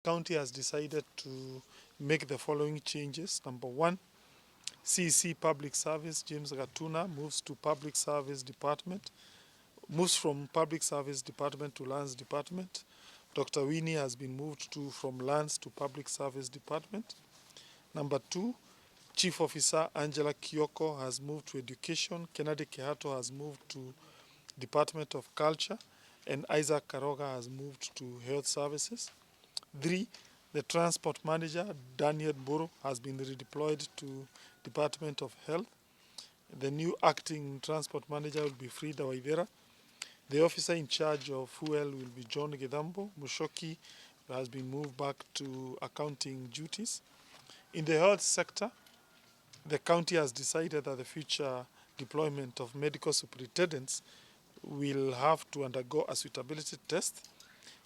County has decided to make the following changes. Number one, CC Public Service, James Gatuna moves from Public Service Department to Lands Department. Dr. Winnie has been moved from Lands to Public Service Department. Number two, Chief Officer Angela Kioko has moved to Education. Kennedy Kehato has moved to Department of Culture. And Isaac Karoga has moved to Health Services. Three, the Transport Manager, Daniel Buru, has been redeployed to Department of Health. The new acting Transport Manager will be Frida Waithera. The officer in charge of fuel will be John Gedambo. Mushoki has been moved back to accounting duties. In the health sector, the county has decided that the future deployment of medical superintendents will have to undergo a suitability test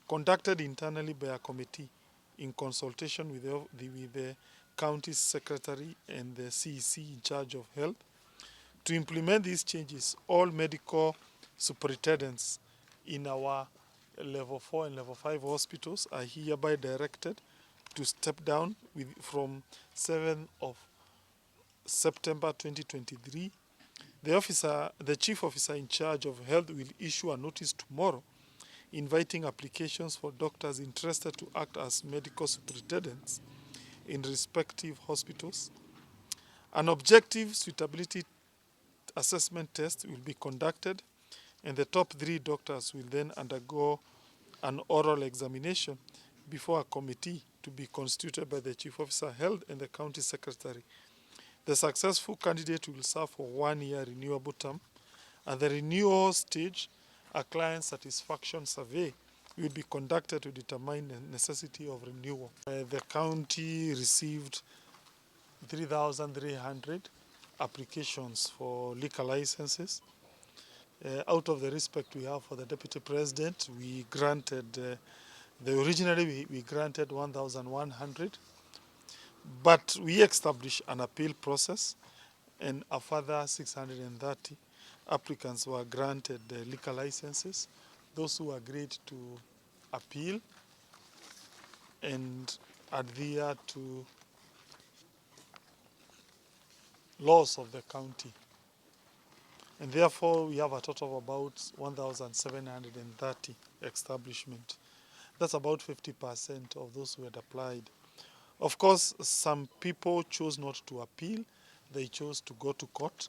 conducted internally by a committee in consultation with the county secretary and the CEC in charge of health. To implement these changes, all medical superintendents in our level 4 and level 5 hospitals are hereby directed to step down from 7th of September 2023. The chief officer in charge of health will issue a notice tomorrow inviting applications for doctors interested to act as medical superintendents in respective hospitals. An objective suitability assessment test will be conducted, and the top 3 doctors will then undergo an oral examination before a committee to be constituted by the Chief Officer Health and the County Secretary. The successful candidate will serve for 1 year renewable term. At the renewal stage, a client satisfaction survey will be conducted to determine the necessity of renewal. The county received 3,300 applications for liquor licenses. Out of the respect we have for the Deputy President, we granted, originally we granted 1,100, but we established an appeal process, and a further 630 applicants were granted liquor licenses. Those who agreed to appeal and adhere to laws of the county. And therefore, we have a total of about 1,730 establishments. That's about 50% of those who had applied. Of course, some people chose not to appeal. They chose to go to court,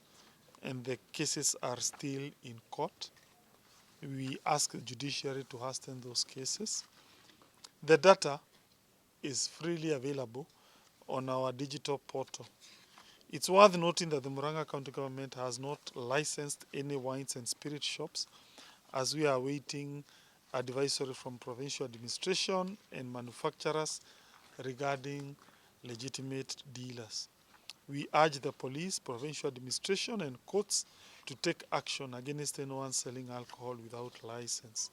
and the cases are still in court. We ask the judiciary to hasten those cases. The data is freely available on our digital portal. It's worth noting that the Murang'a County Government has not licensed any wines and spirit shops, as we are awaiting advisory from provincial administration and manufacturers regarding legitimate dealers. We urge the police, provincial administration, and courts to take action against anyone selling alcohol without license.